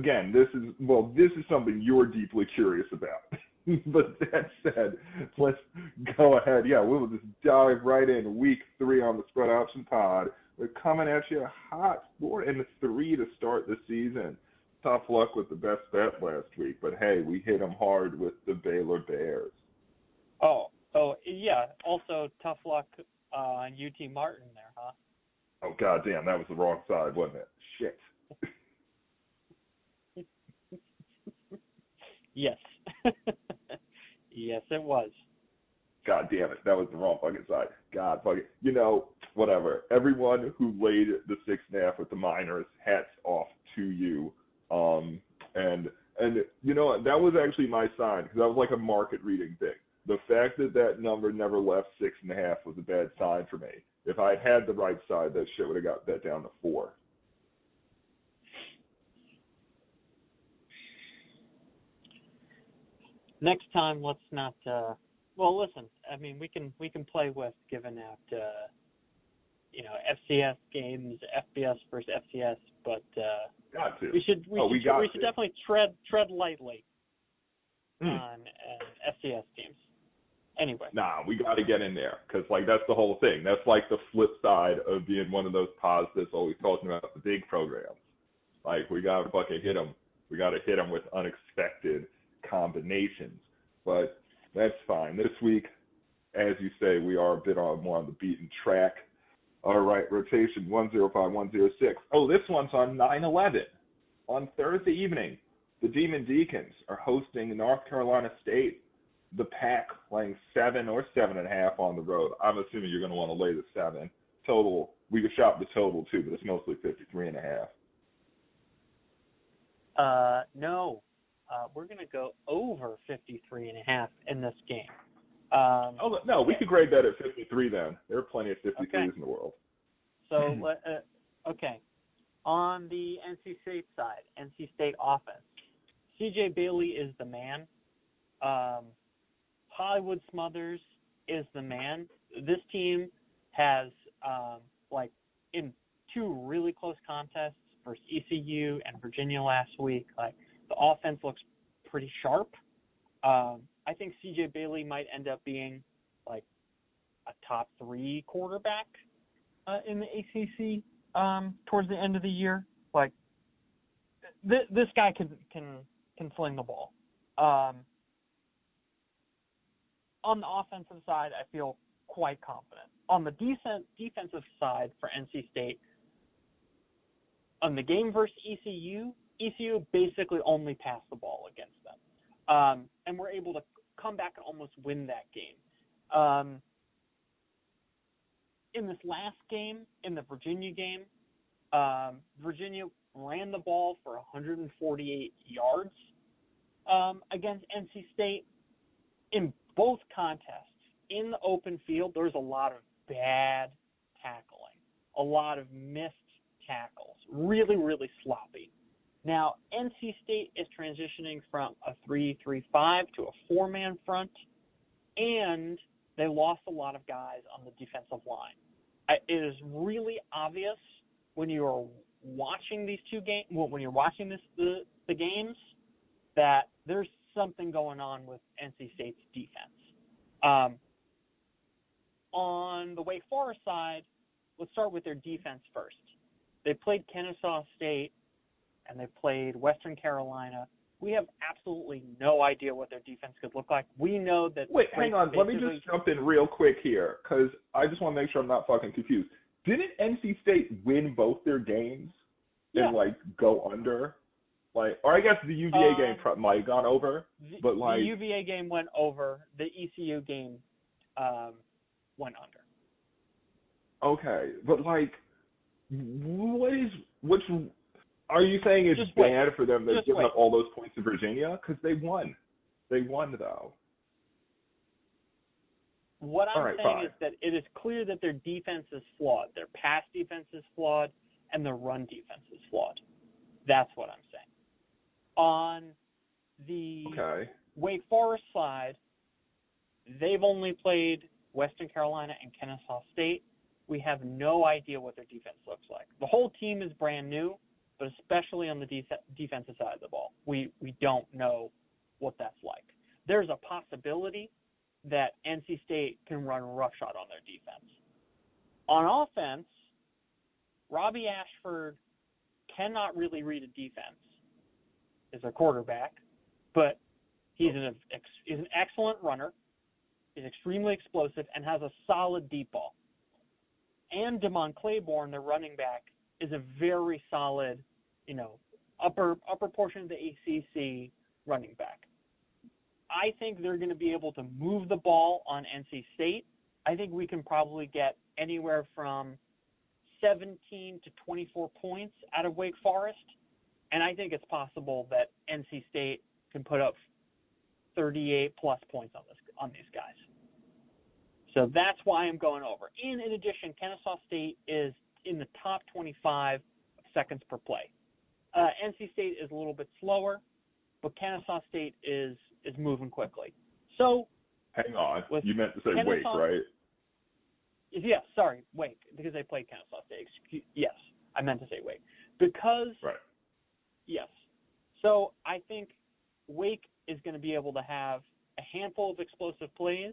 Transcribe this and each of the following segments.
again, this is something you're deeply curious about. But that said, let's go ahead. Yeah, we'll just dive right in. Week 3 on the Spread Option Pod. We're coming at you hot, 4-3 to start the season. Tough luck with the best bet last week, but hey, we hit them hard with the Baylor Bears. Oh, yeah. Also, tough luck on UT Martin there, huh? Oh, goddamn, that was the wrong side, wasn't it? Shit. Yes. Yes, it was. God damn it, that was the wrong fucking side. God fucking, whatever. Everyone who laid the 6.5 with the Miners, hats off to you. And that was actually my sign, because that was like a market reading thing. The fact that number never left 6.5 was a bad sign for me. If I had the right side, that shit would have got bet down to 4. Next time, let's not. Well, listen. I mean, we can play with giving out, FCS games, FBS versus FCS, but got to. we should definitely tread lightly on FCS teams. Anyway. Nah, we got to get in there, because that's the whole thing. That's like the flip side of being one of those pods that's always talking about the big programs. We got to fucking hit them. We got to hit them with unexpected combinations. But that's fine. This week, as you say, we are a bit more on the beaten track. All right, rotation 105, 106. Oh, this one's on 9/11. On Thursday evening, the Demon Deacons are hosting North Carolina State. The Pack laying 7 or 7.5 on the road. I'm assuming you're going to want to lay the 7. Total, we could shop the total too, but it's mostly 53.5. No. We're going to go over 53.5 in this game. No, we could grade that at 53 then. There are plenty of 53s in the world. So, okay. On the NC State side, NC State offense, C.J. Bailey is the man. Hollywood Smothers is the man. This team has, in 2 really close contests versus ECU and Virginia last week, the offense looks pretty sharp. I think C.J. Bailey might end up being a top 3 quarterback in the ACC towards the end of the year. This guy can sling the ball. On the offensive side, I feel quite confident. On the defensive side for NC State, on the game versus ECU basically only passed the ball against them. And we're able to come back and almost win that game. In this last game, in the Virginia game, Virginia ran the ball for 148 yards against NC State. In both contests, in the open field, there was a lot of bad tackling, a lot of missed tackles, really, really sloppy. Now, NC State is transitioning from a 3-3-5 to a 4-man front, and they lost a lot of guys on the defensive line. It is really obvious when you are watching these two games, when you're watching the games, that there's something going on with NC State's defense. On the Wake Forest side, let's start with their defense first. They played Kennesaw State, and they played Western Carolina. We have absolutely no idea what their defense could look like. We know that... Wait, hang on. Let me just jump in real quick here, because I just want to make sure I'm not fucking confused. Didn't NC State win both their games and, go under? Or I guess the UVA game might have gone over, but the UVA game went over. The ECU game went under. Okay, but which are you saying it's just bad for them to give up all those points to Virginia? Because they won. They won, though. What I'm saying is that it is clear that their defense is flawed. Their pass defense is flawed, and their run defense is flawed. That's what I'm saying. On the Wake Forest side, they've only played Western Carolina and Kennesaw State. We have no idea what their defense looks like. The whole team is brand new. but especially on the defensive side of the ball, we don't know what that's like. There's a possibility that NC State can run roughshod on their defense. On offense, Robbie Ashford cannot really read a defense as a quarterback, but he's an excellent runner. He's extremely explosive and has a solid deep ball. And Damon Claiborne, the running back, is a very solid, upper portion of the ACC running back. I think they're going to be able to move the ball on NC State. I think we can probably get anywhere from 17 to 24 points out of Wake Forest, and I think it's possible that NC State can put up 38 plus points on these guys. So that's why I'm going over. And in addition, Kennesaw State is in the top 25 seconds per play. NC State is a little bit slower, but Kennesaw State is moving quickly. So hang on, you meant to say Wake, right? Yeah, sorry, Wake, because they played Kennesaw State. Yes, I meant to say Wake. Because, right. Yes. So I think Wake is going to be able to have a handful of explosive plays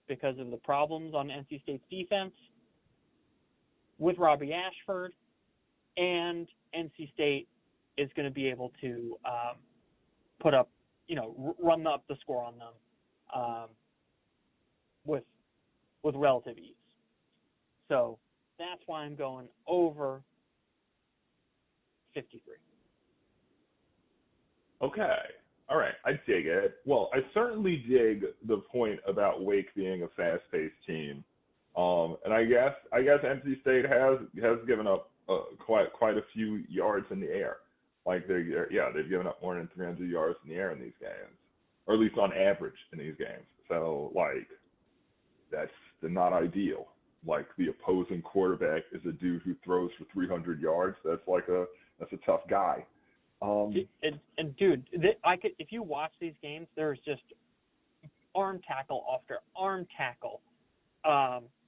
because of the problems on NC State's defense with Robbie Ashford, and NC State is going to be able to put up, run up the score on them with relative ease. So that's why I'm going over 53. Okay. All right. I dig it. Well, I certainly dig the point about Wake being a fast-paced team. And I guess NC State has given up quite a few yards in the air. Like they've given up more than 300 yards in the air in these games, or at least on average in these games. So that's not ideal. Like the opposing quarterback is a dude who throws for 300 yards. That's a tough guy. And dude, if you watch these games, there's just arm tackle after arm tackle.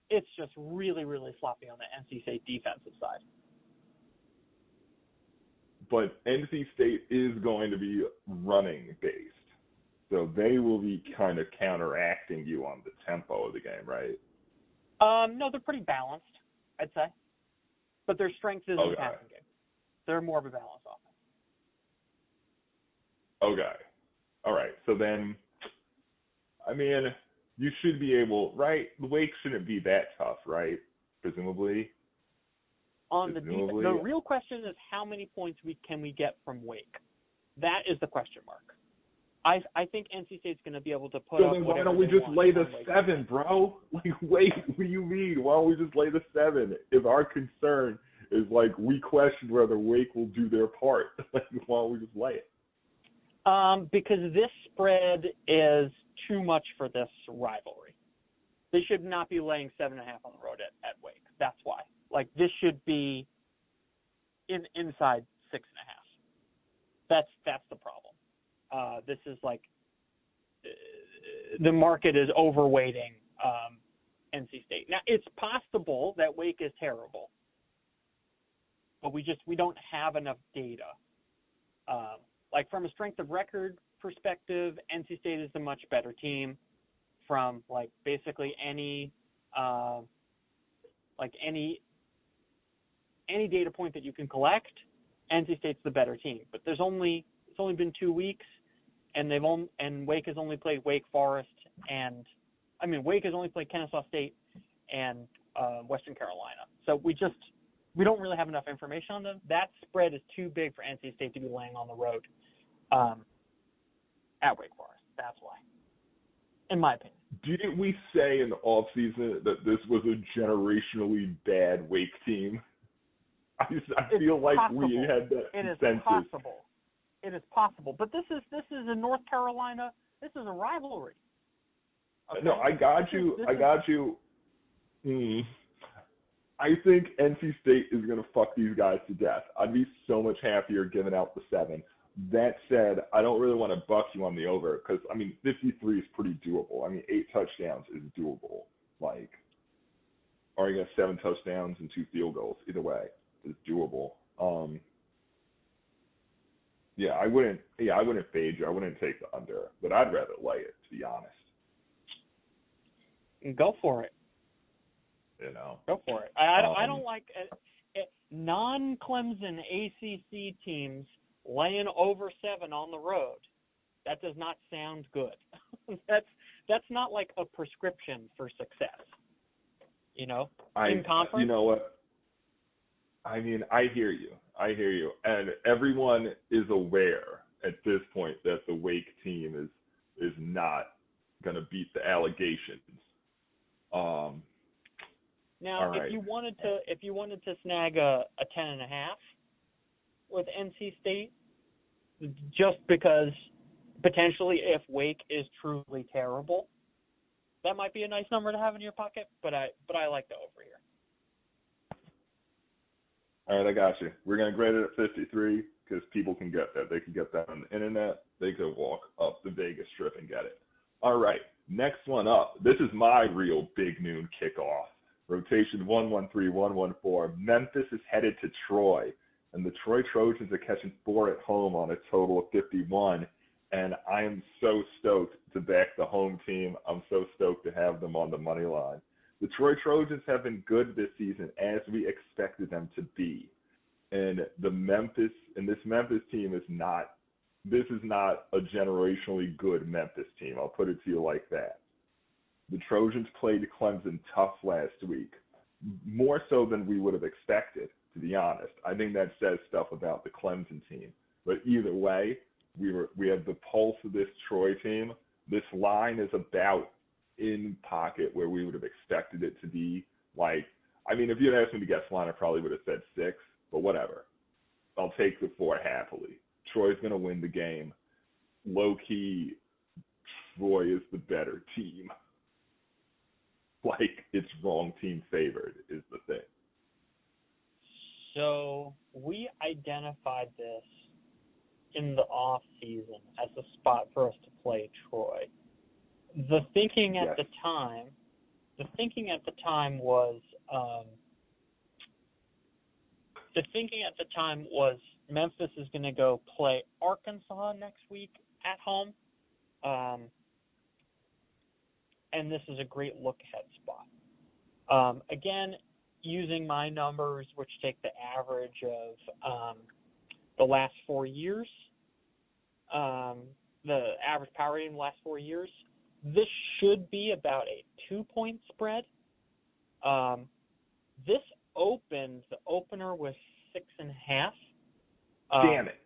It's just really, really sloppy on the NC State defensive side. But NC State is going to be running based, so they will be kind of counteracting you on the tempo of the game, right? No, they're pretty balanced, I'd say. But their strength is in the passing game. They're more of a balanced offense. Okay. All right. So then, I mean, you should be able, right? The Wake shouldn't be that tough, right? Presumably. The real question is how many points can we get from Wake? That is the question mark. I think NC State's going to be able to put up. So then why don't we just lay the 7, bro? Wait, what do you mean? Why don't we just lay the 7? If our concern is we question whether Wake will do their part, why don't we just lay it? Because this spread is too much for this rivalry. They should not be laying 7.5 on the road at Wake. That's why. This should be inside 6.5. That's the problem. This is the market is overweighting NC State. Now it's possible that Wake is terrible, but we don't have enough data. From a strength of record perspective, NC State is a much better team. From basically any data point that you can collect, NC State's the better team. But it's only been 2 weeks, and Wake has only played Wake Forest, Wake has only played Kennesaw State and Western Carolina. So we don't really have enough information on them. That spread is too big for NC State to be laying on the road at Wake Forest. That's why, in my opinion. Didn't we say in the offseason that this was a generationally bad Wake team? I feel like we had that consensus. It is possible. But this is in North Carolina. This is a rivalry. Okay? No, I got you. I think NC State is going to fuck these guys to death. I'd be so much happier giving out the 7. That said, I don't really want to buck you on the over because, 53 is pretty doable. 8 touchdowns is doable. Or you got 7 touchdowns and 2 field goals. Either way, it's doable. Yeah, I wouldn't. Yeah, I wouldn't fade you. I wouldn't take the under, but I'd rather lay it, to be honest. Go for it. You know. Go for it. I Um, don't like non-Clemson ACC teams laying over 7 on the road. That does not sound good. that's not like a prescription for success. In conference. You know what? I mean, I hear you, and everyone is aware at this point that the Wake team is not going to beat the allegations. Now, all right. if you wanted to snag a 10.5 with NC State, just because potentially if Wake is truly terrible, that might be a nice number to have in your pocket. But I like the over here. All right, I got you. We're going to grade it at 53 because people can get that. They can get that on the internet. They could walk up the Vegas Strip and get it. All right, next one up. This is my real big noon kickoff. Rotation 113-114. Memphis is headed to Troy, and the Troy Trojans are catching 4 at home on a total of 51. And I am so stoked to back the home team. I'm so stoked to have them on the money line. The Troy Trojans have been good this season, as we expected them to be. And this Memphis team is not a generationally good Memphis team. I'll put it to you like that. The Trojans played Clemson tough last week, more so than we would have expected, to be honest. I think that says stuff about the Clemson team. But either way, we had the pulse of this Troy team. This line is about in pocket where we would have expected it to be. Like, I mean, if you had asked me to guess line, I probably would have said 6, but whatever. I'll take the 4 happily. Troy's going to win the game. Low-key, Troy is the better team. Like, it's wrong team favored is the thing. So we identified this in the off season as a spot for us to play Troy. The thinking at the time was Memphis is going to go play Arkansas next week at home, and this is a great look-ahead spot. Again, using my numbers, which take the average of the last 4 years, the average power rating the last 4 years, this should be about a 2-point spread. This opened the opener with 6.5. Damn it.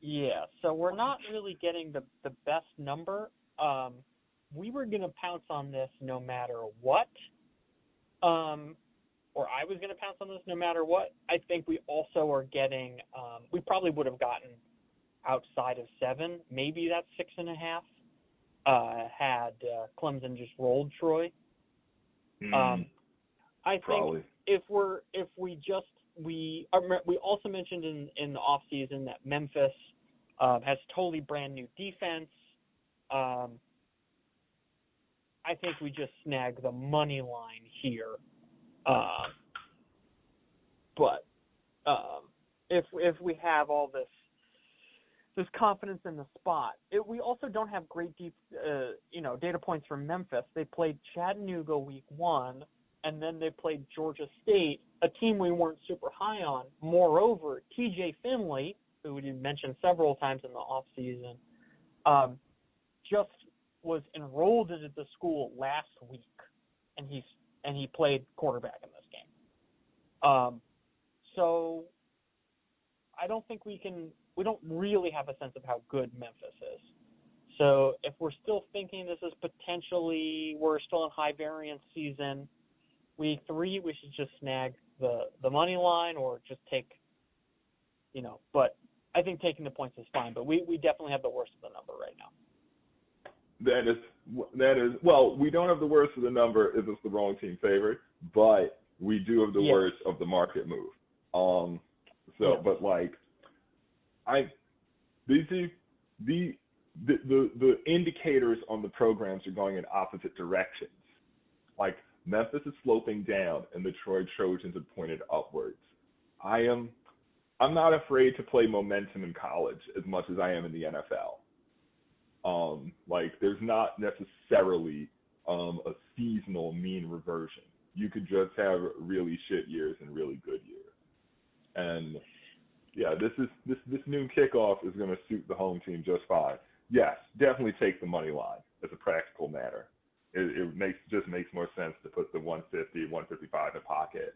Yeah, so we're not really getting the best number. We were going to pounce on this no matter what. Or I was going to pounce on this no matter what. I think we also are getting, we probably would have gotten outside of 7. Maybe that's 6.5. Had Clemson just rolled Troy. I probably. think we also mentioned in the off season that Memphis has totally brand new defense. I think we just snag the money line here. But if we have all this confidence in the spot, we also don't have great data points from Memphis. They played Chattanooga week 1, and then they played Georgia State, a team we weren't super high on. Moreover, TJ Finley, who we mentioned several times in the off season, just was enrolled into the school last week, and he played quarterback in this game. So I don't think we don't really have a sense of how good Memphis is. So if we're still thinking this is potentially, we're still in high variance season, week 3, we should just snag the money line or just take, but I think taking the points is fine, but we definitely have the worst of the number right now. That is, well, we don't have the worst of the number if it's the wrong team favored, but we do have the worst of the market move. But like, the indicators on the programs are going in opposite directions. Like, Memphis is sloping down, and the Troy Trojans have pointed upwards. I am I'm not afraid to play momentum in college as much as I am in the NFL. Like there's not necessarily a seasonal mean reversion. You could just have really shit years and really good years. And yeah, this noon kickoff is going to suit the home team just fine. Yes, definitely take the money line as a practical matter. It makes more sense to put the 150, 155 in pocket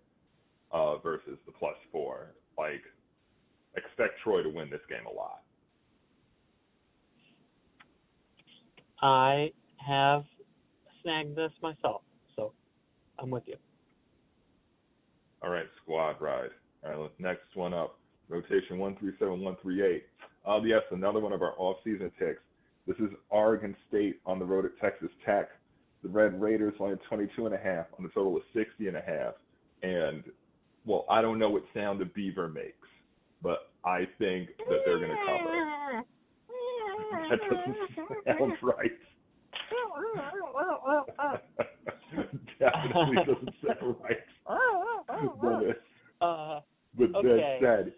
versus the +4. Like, expect Troy to win this game a lot. I have snagged this myself, so I'm with you. All right, squad ride. All right, next one up. Rotation 137, 138. Yes, another one of our off-season picks. This is Oregon State on the road at Texas Tech. The Red Raiders line 22.5 on the total of 60.5. And, well, I don't know what sound a beaver makes, but I think that they're going to cover. That doesn't sound right. Definitely doesn't sound right. But okay. that said,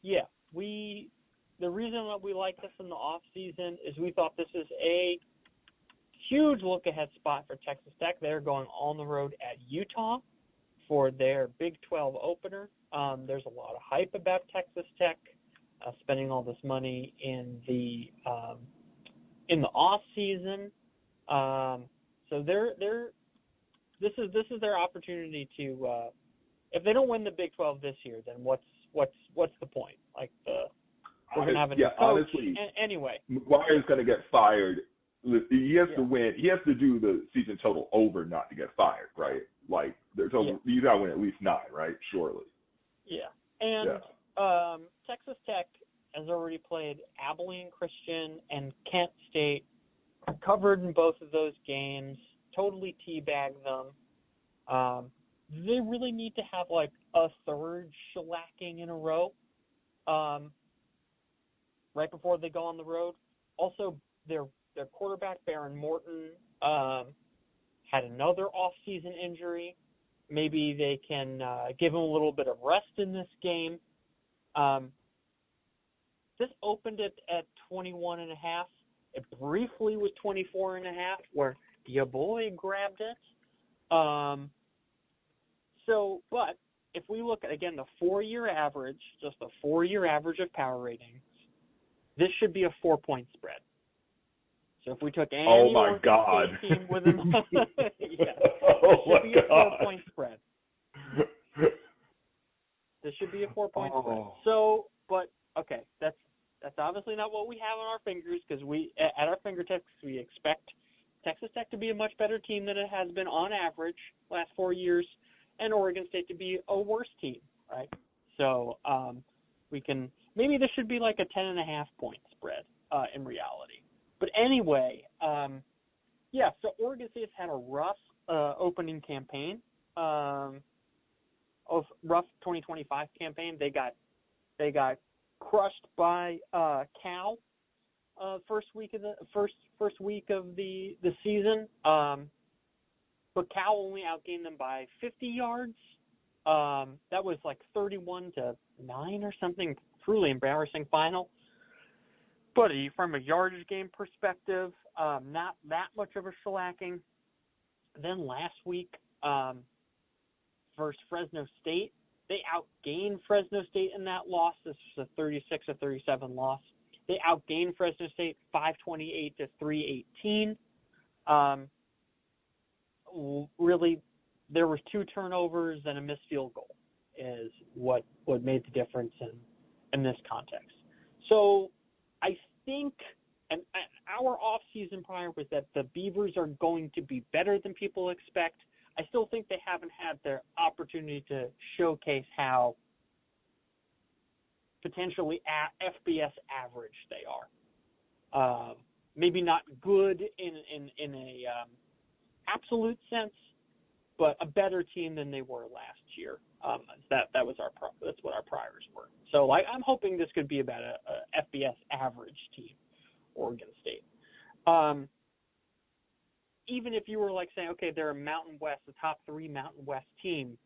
yeah, the reason that we like this in the off season is we thought this is a huge look ahead spot for Texas Tech. They're going on the road at Utah for their Big 12 opener. There's a lot of hype about Texas Tech spending all this money in the off season. So this is their opportunity to if they don't win the Big 12 this year, then what's the point? Like we're gonna have a new coach. Honestly, anyway, McGuire's gonna get fired. He has to win. He has to do the season total over not to get fired, right? Like you gotta win at least 9, right? Surely. Yeah, and Texas Tech has already played Abilene Christian and Kent State. Covered in both of those games. Totally teabagged them. They really need to have like a third shellacking in a row right before they go on the road. Also, their quarterback, Baron Morton, had another off-season injury. Maybe they can give him a little bit of rest in this game. This opened it at 21.5. It briefly was 24.5, where your boy grabbed it. But if we look at, again, the 4-year average, just the 4-year average of power ratings, this should be a 4-point spread. So if we took any Oregon State team within this should be a 4-point spread. This should be a 4-point spread. So, but, okay, that's obviously not what we have on our fingers, because at our fingertips we expect Texas Tech to be a much better team than it has been on average last 4 years, and Oregon State to be a worse team, right? So maybe this should be like a 10.5 point spread in reality. But anyway, so Oregon State's had a rough opening campaign, rough 2025 campaign. They got crushed by Cal first week of the season. But Cal only outgained them by 50 yards. That was like 31-9 or something. Truly embarrassing final. But from a yardage game perspective, not that much of a shellacking. Then last week, versus Fresno State, they outgained Fresno State in that loss. This was a 36-37 loss. They outgained Fresno State 528 to 318. Really, there was 2 turnovers and a missed field goal is what made the difference in this context. So I think, and our off-season prior was that the Beavers are going to be better than people expect. I still think they haven't had their opportunity to showcase how potentially FBS average they are. Maybe not good in a absolute sense, but a better team than they were last year. That's what our priors were. So I'm hoping this could be about a FBS average team, Oregon State. Even if you were like saying, okay, they're a Mountain West, the top 3 Mountain West team,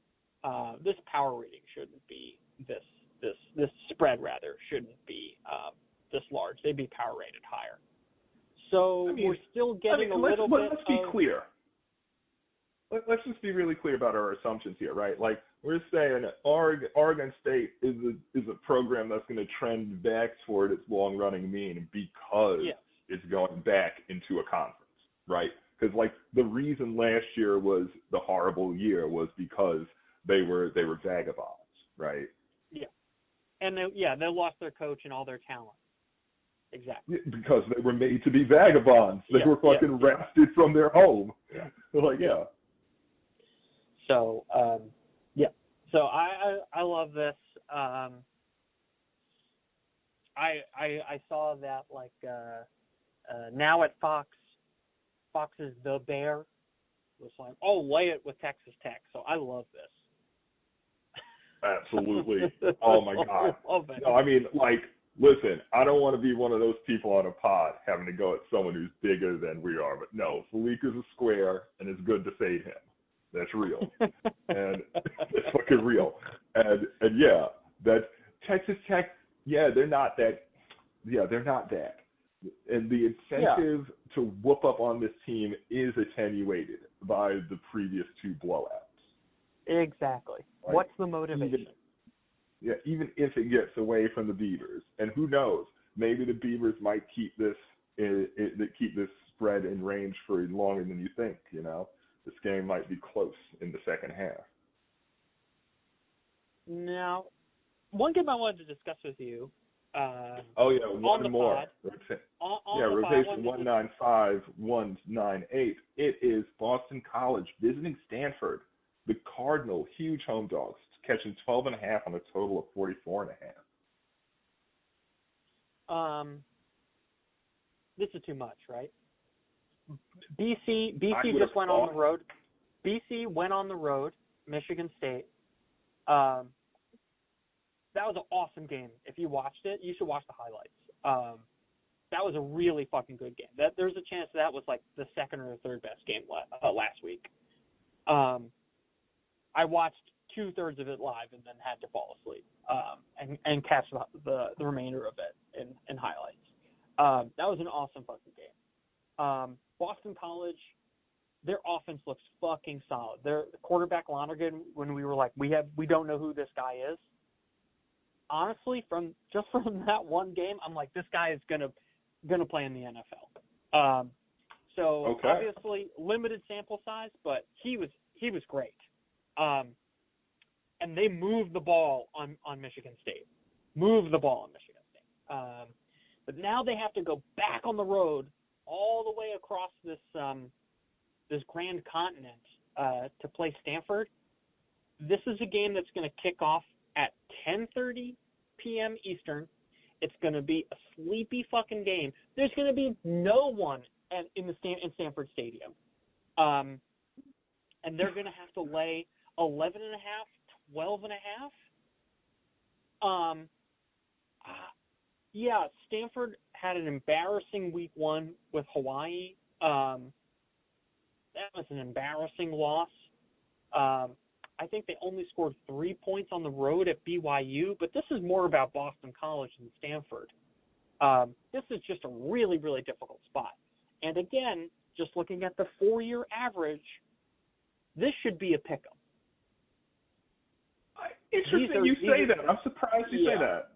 this power rating shouldn't be this spread rather shouldn't be this large. They'd be power rated higher. So we're still getting a little bit. Let's be clear. Let's just be really clear about our assumptions here, right? Like we're saying, Oregon State is a program that's going to trend back toward its long-running mean because it's going back into a conference, right? Because like the reason last year was the horrible year was because they were vagabonds, right? Yeah, and they lost their coach and all their talent. Exactly. Because they were made to be vagabonds. They were fucking wrested from their home. Yeah. They're like, So, So I love this. I saw that like now at Fox's The Bear was like, lay it with Texas Tech. So I love this. Absolutely. Oh my God. I love it. No, I mean, like, listen, I don't want to be one of those people on a pod having to go at someone who's bigger than we are, but no, Falik is a square, and it's good to fade him. That's real. And it's fucking real. And yeah, that Texas Tech, they're not that. Yeah, they're not that. And the incentive to whoop up on this team is attenuated by the previous two blowouts. Exactly. Like, what's the motivation? Even if it gets away from the Beavers, and who knows, maybe the Beavers might keep this spread in range for longer than you think. You know, this game might be close in the second half. Now, one game I wanted to discuss with you. One more. Rotation 195-198. It is Boston College visiting Stanford. The Cardinal, huge home dogs, catching 12.5 on a total of 44.5. This is too much, right? BC just went on the road. BC went on the road. Michigan State. That was an awesome game. If you watched it, you should watch the highlights. That was a really fucking good game. There's a chance that was like the second or the third best game last week. I watched 2/3 of it live and then had to fall asleep and catch the remainder of it in highlights. That was an awesome fucking game. Boston College, their offense looks fucking solid. Their quarterback Lonergan, when we were like, we don't know who this guy is. Honestly, from that one game, I'm like, this guy is gonna play in the NFL. Obviously limited sample size, but he was great. And they moved the ball on Michigan State. But now they have to go back on the road all the way across this grand continent to play Stanford. This is a game that's going to kick off at 10:30 p.m. Eastern. It's going to be a sleepy fucking game. There's going to be no one in Stanford Stadium. And they're going to have to lay 11.5, 12.5. Stanford had an embarrassing week 1 with Hawaii. That was an embarrassing loss. I think they only scored 3 points on the road at BYU, but this is more about Boston College than Stanford. This is just a really, really difficult spot. And again, just looking at the 4-year average, this should be a pick-em. Interesting you say that. I'm surprised you say that.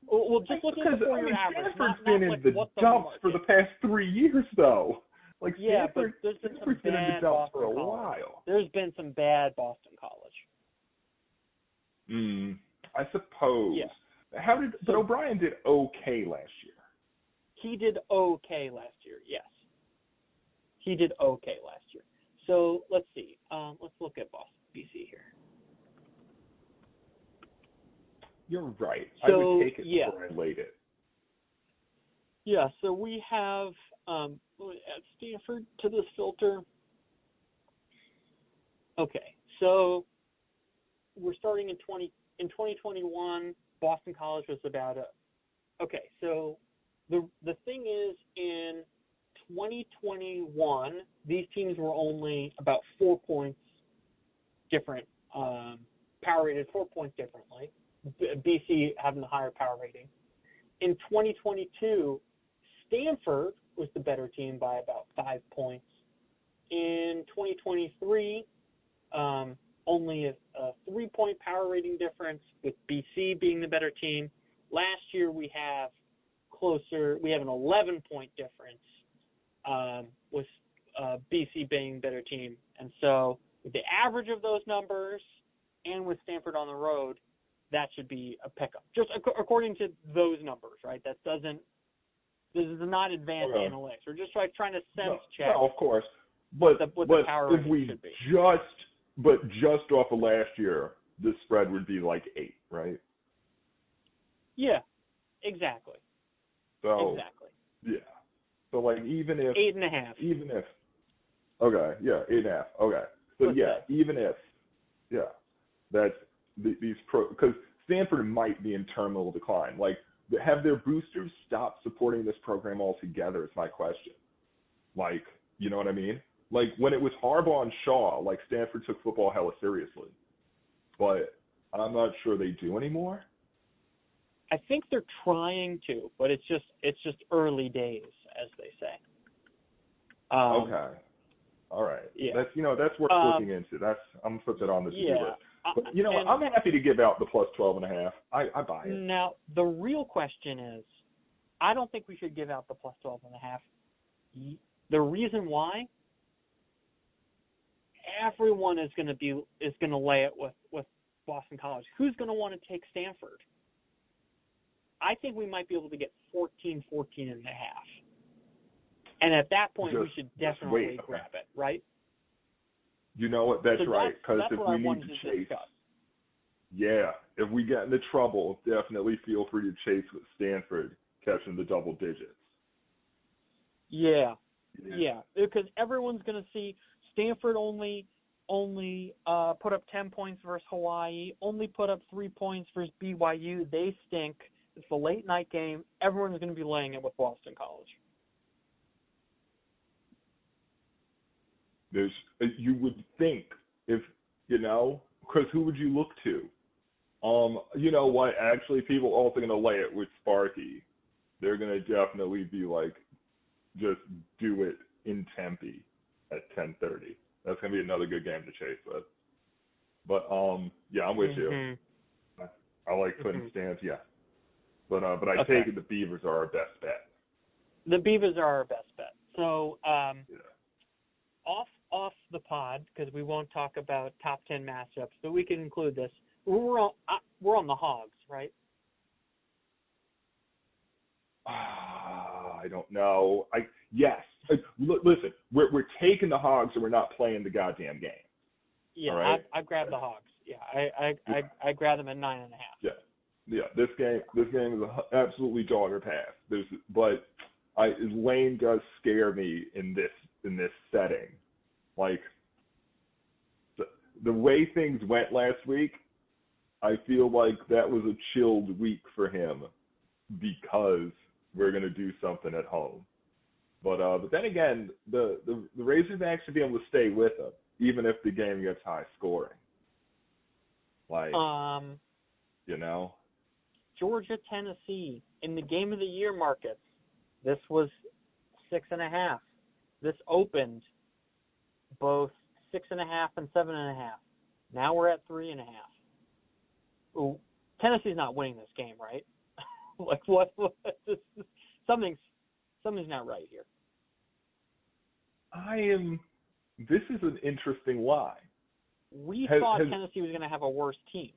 Well, just looking at the 4-year average. Stanford's been in the dumps for the past 3 years, though. Like, but there's been some bad in the dumps for a Boston while. There's been some bad Boston College. I suppose. Yeah. But O'Brien did okay last year. He did okay last year, yes. He did okay last year. So, let's see. Let's look at BC here. You're right. So, I would take it before I laid it. Yeah, so we have at Stanford to this filter. Okay, so we're starting in 2021. Boston College was about okay, so the thing is, in 2021, these teams were only about 4 points different power rated 4 points differently. BC having the higher power rating. In 2022, Stanford was the better team by about 5 points. In 2023, only a 3-point power rating difference, with BC being the better team. Last year we have an 11-point difference with BC being the better team. And so with the average of those numbers and with Stanford on the road, that should be a pickup. Just according to those numbers, right? This is not advanced analytics. We're just trying to sense check. No, of course. But what the power if we should be. just off of last year, the spread would be like 8, right? Yeah, exactly. So exactly. Yeah. So like even if 8.5. Even if okay, yeah, 8.5. Okay. So even if that's these because Stanford might be in terminal decline. Like, have their boosters stopped supporting this program altogether? Is my question. Like, you know what I mean? Like, when it was Harbaugh and Shaw, like, Stanford took football hella seriously. But I'm not sure they do anymore. I think they're trying to, but it's just early days, as they say. Okay. All right. Yeah. That's worth looking into. I'm putting it on the to-do list. But I'm happy to give out the plus 12.5. I buy it. Now, the real question is, I don't think we should give out the plus 12.5. The reason why, everyone is going to lay it with Boston College. Who's going to want to take Stanford? I think we might be able to get 14.5. And at that point, we should definitely grab it, right? You know what? That's right. Because if we need to chase, if we get into trouble, definitely feel free to chase with Stanford catching the double digits. Yeah. Because everyone's going to see Stanford only put up 10 points versus Hawaii, only put up 3 points versus BYU. They stink. It's a late night game. Everyone's going to be laying it with Boston College. You would think because who would you look to? You know what? Actually, people are also going to lay it with Sparky. They're going to definitely be like, just do it in Tempe at 10:30. That's going to be another good game to chase with. But I'm with you. I like putting stands, But I take it the Beavers are our best bet. The Beavers are our best bet. So off the pod, because we won't talk about top 10 matchups, but we can include this. We're on the Hogs, right? I don't know. Yes. Listen, we're taking the Hogs and we're not playing the goddamn game. Yeah, right? I grabbed the Hogs. Yeah, I grabbed them at 9.5. Yeah. This game is absolutely dog or pass. But Lane does scare me in this setting. Like the way things went last week, I feel like that was a chilled week for him because we're gonna do something at home. But then again, the Razorbacks should be able to stay with him, even if the game gets high scoring. Like, Georgia, Tennessee in the game of the year markets. This was 6.5. This opened both 6.5 and 7.5. Now we're at 3.5. Ooh, Tennessee's not winning this game, right? Like what something's not right here. This is an interesting line. We thought Tennessee was going to have a worse team.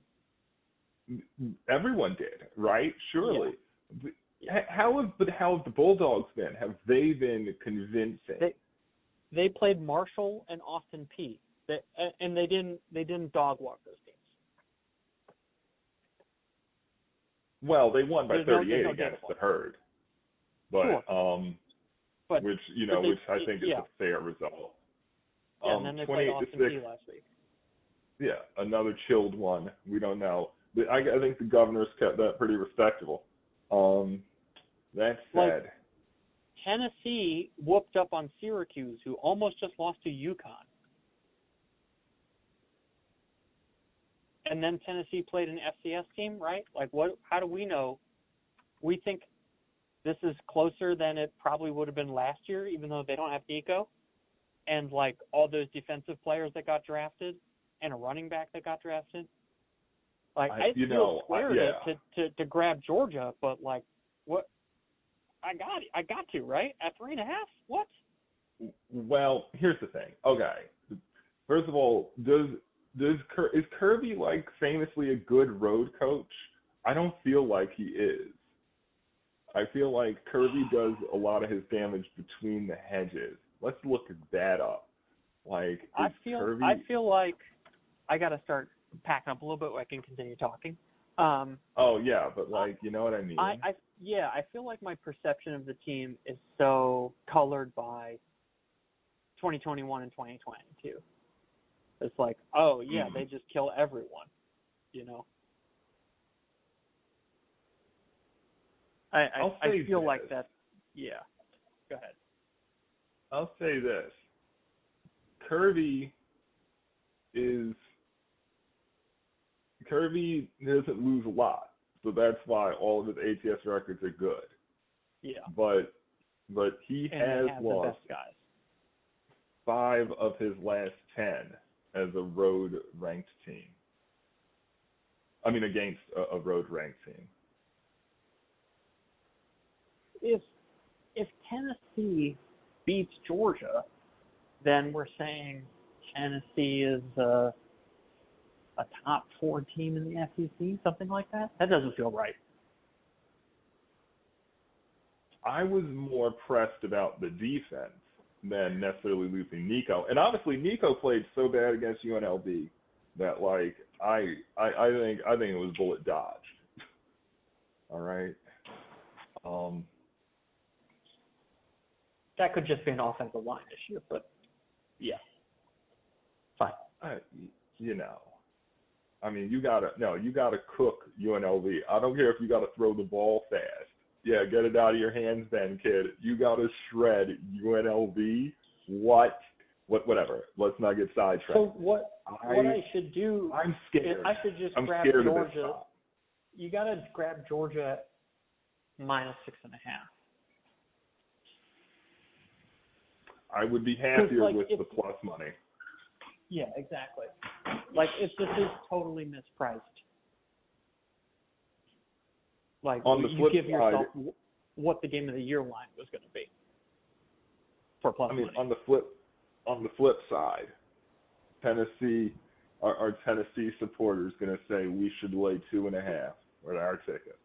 Everyone did, right? Surely. Yeah. How have the Bulldogs been? Have they been convincing? They played Marshall and Austin Peay. And they didn't dog walk those teams. Well, they won by 38 against the Herd, but which I think is a fair result. And then they played Austin Peay last week. Yeah, another chilled one. We don't know. I think the Governors kept that pretty respectable. That said, Tennessee whooped up on Syracuse, who almost just lost to UConn. and then Tennessee played an FCS team, right? Like, what? How do we know? We think this is closer than it probably would have been last year, even though they don't have Nico, and like all those defensive players that got drafted, and a running back that got drafted. Like, I feel squared to grab Georgia, but like, what? I got to, right? At 3.5? What? Well, here's the thing. Okay. First of all, is Kirby like famously a good road coach? I don't feel like he is. I feel like Kirby does a lot of his damage between the hedges. Let's look that up. Like, I feel like I got to start packing up a little bit so I can continue talking. Oh yeah, but like, you know what I mean? I feel like my perception of the team is so colored by 2021 and 2022. It's like, oh yeah, they just kill everyone, you know. I feel like that. Yeah. Go ahead. I'll say this. Kirby doesn't lose a lot, so that's why all of his ATS records are good. Yeah. But he has lost the best guys. 5 of his last 10 as a road ranked team. I mean, against a road ranked team. If Tennessee beats Georgia, then we're saying Tennessee is a top 4 team in the SEC, something like that. That doesn't feel right. I was more pressed about the defense than necessarily losing Nico. And obviously Nico played so bad against UNLV that like I think it was bullet dodged. All right. That could just be an offensive line issue, but yeah. Fine. You know. I mean, you gotta cook UNLV. I don't care if you gotta throw the ball fast. Yeah, get it out of your hands then, kid. You gotta shred UNLV. Whatever. Let's not get sidetracked. So what I should do? I'm scared. I should just grab Georgia. You gotta grab Georgia minus 6.5. I would be happier with the plus money. Yeah, exactly. Like, if this is totally mispriced, like, on the flip give side, yourself what the game of the year line was going to be for plus money. On the flip side, Tennessee, our Tennessee supporters going to say we should lay 2.5 with our ticket.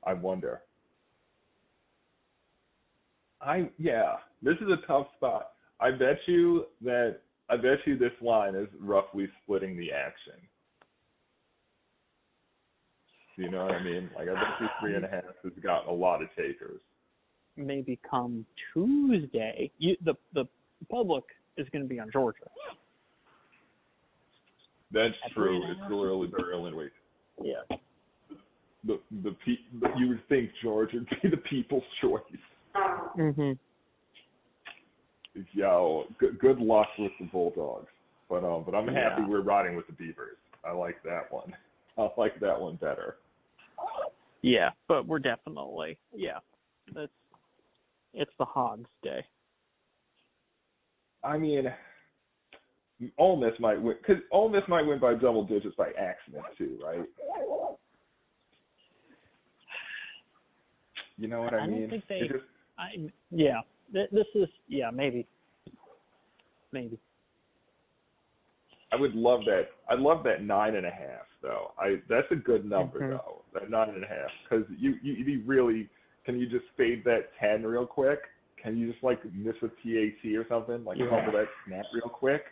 I wonder. This is a tough spot. I bet you this line is roughly splitting the action. Do you know what I mean? Like, I bet you 3.5 has got a lot of takers. Maybe come Tuesday, the public is going to be on Georgia. That's true. It's still early, very early in the week. Yeah. You would think Georgia would be the people's choice. Mhm. Yo, good luck with the Bulldogs, but I'm happy we're riding with the Beavers. I like that one. I like that one better. Yeah, but we're definitely it's the Hogs Day. I mean, Ole Miss might win because Ole Miss might win by double digits by accident too, right? You know what I mean? I don't think they. This is maybe. I would love that. I'd love that 9.5 though. That's a good number though. That 9.5 because you really can you just fade that 10 real quick? Can you just like miss a PAT or something like fumble that snap real quick?